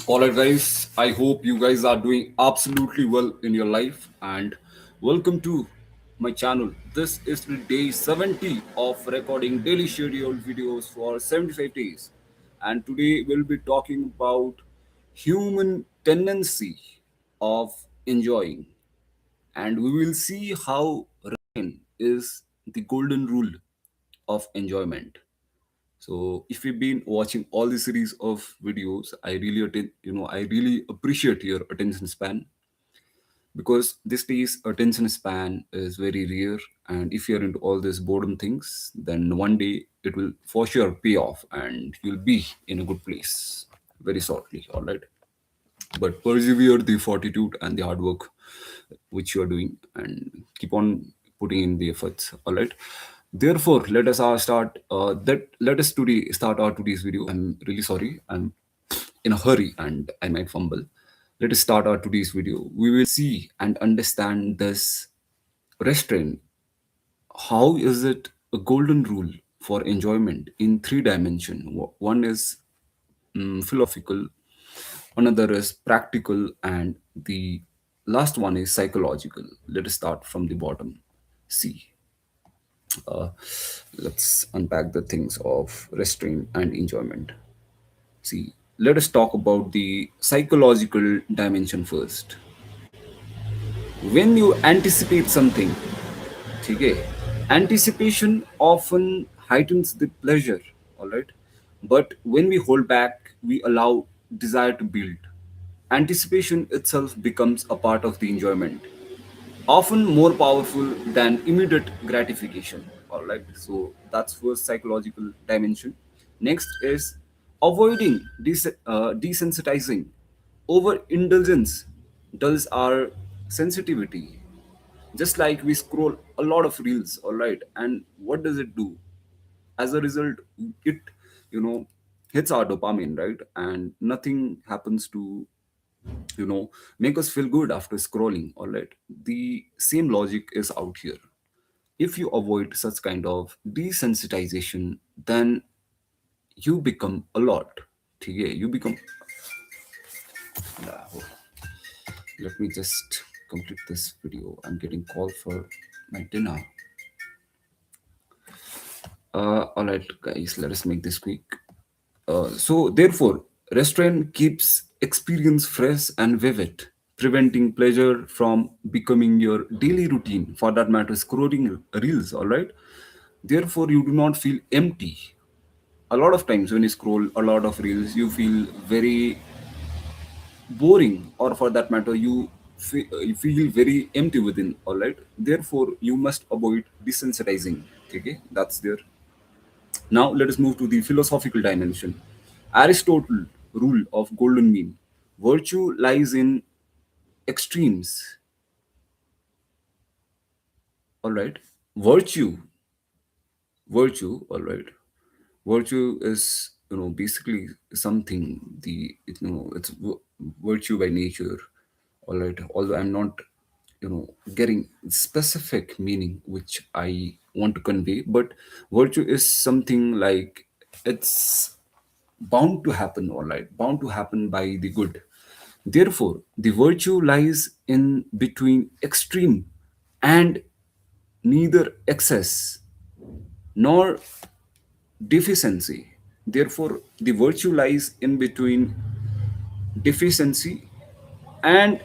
All right, guys. I hope you guys are doing absolutely well in your life, and welcome to my channel. This is the day 70 of recording daily scheduled videos for 75 days, and today we'll be talking about human tendency of enjoying, and we will see how rain is the golden rule of enjoyment. So if you've been watching all the series of videos, I really appreciate your attention span, because this days attention span is very rare. And if you're into all these boredom things, then one day it will for sure pay off and you'll be in a good place very shortly. All right. But persevere the fortitude and the hard work which you are doing, and keep on putting in the efforts. All right. Therefore, let us start that let us today start our today's video. I'm really sorry, I'm in a hurry and I might fumble. Let us start our today's video. We will see and understand this restraint. How is it a golden rule for enjoyment in three dimension? One is philosophical, another is practical, and the last one is psychological. Let us start from the bottom. See, uh, let's unpack the things of restraint and enjoyment. See, let us talk about the psychological dimension first. When you anticipate something, okay, anticipation often heightens the pleasure, all right? But when we hold back, we allow desire to build. Anticipation itself becomes a part of the enjoyment, often more powerful than immediate gratification. All right, so that's first psychological dimension. Next is avoiding desensitizing. Overindulgence dulls our sensitivity. Just like we scroll a lot of reels, all right, and what does it do? As a result, it you know hits our dopamine, right? And nothing happens to make us feel good after scrolling. All right, the same logic is out here. If you avoid such kind of desensitization, then you become a lot. Okay, you become. Let me just complete this video. I'm getting call for my dinner. All right, guys, let us make this quick. So, therefore, restraint keeps experience fresh and vivid, preventing pleasure from becoming your daily routine. For that matter, scrolling reels. All right. Therefore, you do not feel empty. A lot of times when you scroll a lot of reels, you feel very boring, or for that matter, you feel very empty within. All right. Therefore, you must avoid desensitizing. Okay, that's there. Now let us move to the philosophical dimension. Aristotle rule of golden mean. Virtue lies in extremes. All right. Virtue, all right. Virtue is basically something it's virtue by nature. All right. Although I'm not getting specific meaning which I want to convey, but virtue is something like it's bound to happen, all right, bound to happen by the good. Therefore, the virtue lies in between extreme, and neither excess nor deficiency. Therefore, the virtue lies in between deficiency and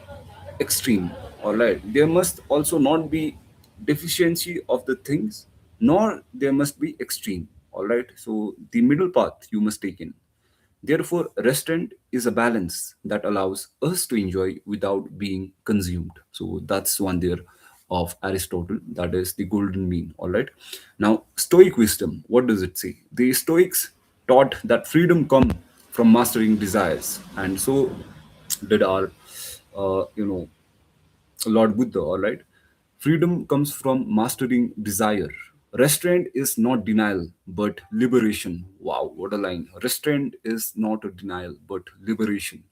extreme. All right, there must also not be deficiency of the things, nor there must be extreme. All right, so the middle path you must take in. Therefore, restraint is a balance that allows us to enjoy without being consumed. So that's one there of Aristotle. That is the golden mean. All right. Now, Stoic wisdom. What does it say? The Stoics taught that freedom come from mastering desires, and so did our, uh, you know, Lord Buddha. All right. Freedom comes from mastering desire. Restraint is not denial, but liberation. Wow, what a line. Restraint is not a denial, but liberation.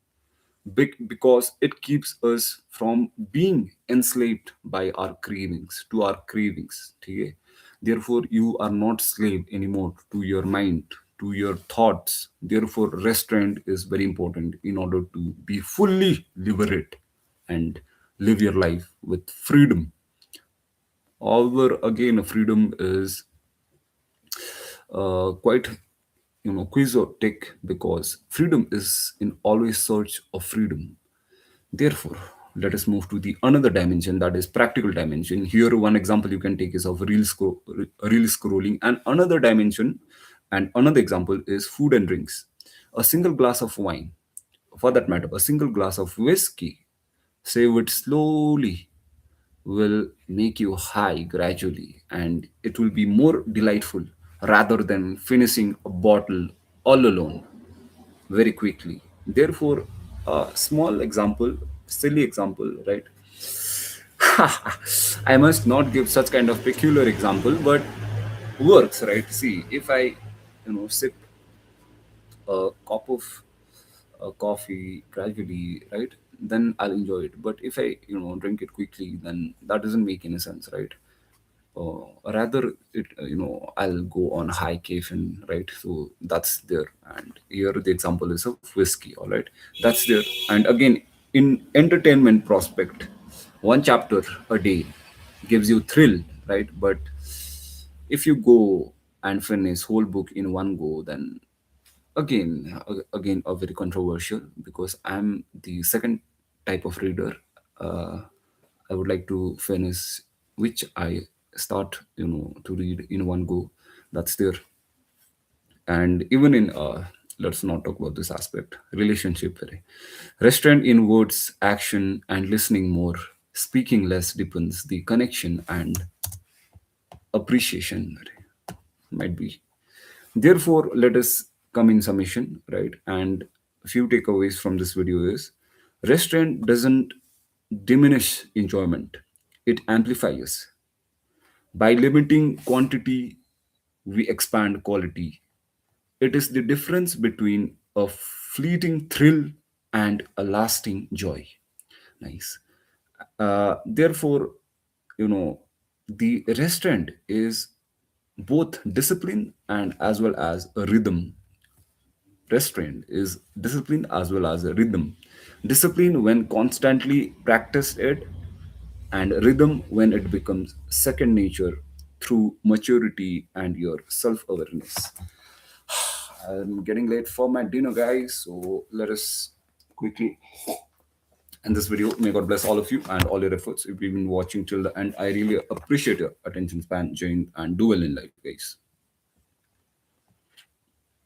Because it keeps us from being enslaved by our cravings, to our cravings. Okay? Therefore, you are not slave anymore to your mind, to your thoughts. Therefore, restraint is very important in order to be fully liberate and live your life with freedom. However, again, freedom is quite quixotic, because freedom is in always search of freedom. Therefore, let us move to the another dimension, that is practical dimension. Here, one example you can take is of reel scrolling, and another dimension and another example is food and drinks. A single glass of wine, for that matter, a single glass of whiskey, savored slowly, will make you high gradually, and it will be more delightful rather than finishing a bottle all alone very quickly. Therefore, a small example, silly example, right? I must not give such kind of peculiar example, but works, right? See, if I, sip a cup of coffee gradually, right, then I'll enjoy it. But if I, drink it quickly, then that doesn't make any sense, right? Rather, it I'll go on high caffeine, right? So that's there. And here the example is of whiskey, all right? That's there. And again, in entertainment prospect, one chapter a day gives you thrill, right? But if you go and finish whole book in one go, then again a very controversial, because I'm the second type of reader. uh, I would like to finish which I start to read in one go. That's there. And even in let's not talk about this aspect, relationship, restraint in words, action, and listening more. Speaking less deepens the connection and appreciation, might be. Therefore, let us come in summation, right? And a few takeaways from this video is: restraint doesn't diminish enjoyment, it amplifies. By limiting quantity, we expand quality. It is the difference between a fleeting thrill and a lasting joy. Nice. Therefore, you know, the restraint is both discipline and as well as a rhythm. Restraint is discipline as well as a rhythm. Discipline when constantly practiced it, and rhythm when it becomes second nature through maturity and your self awareness. I'm getting late for my dinner, guys, so let us quickly end this video. May God bless all of you and all your efforts. If you've been watching till the end, I really appreciate your attention span, Jane, and do well in life, guys.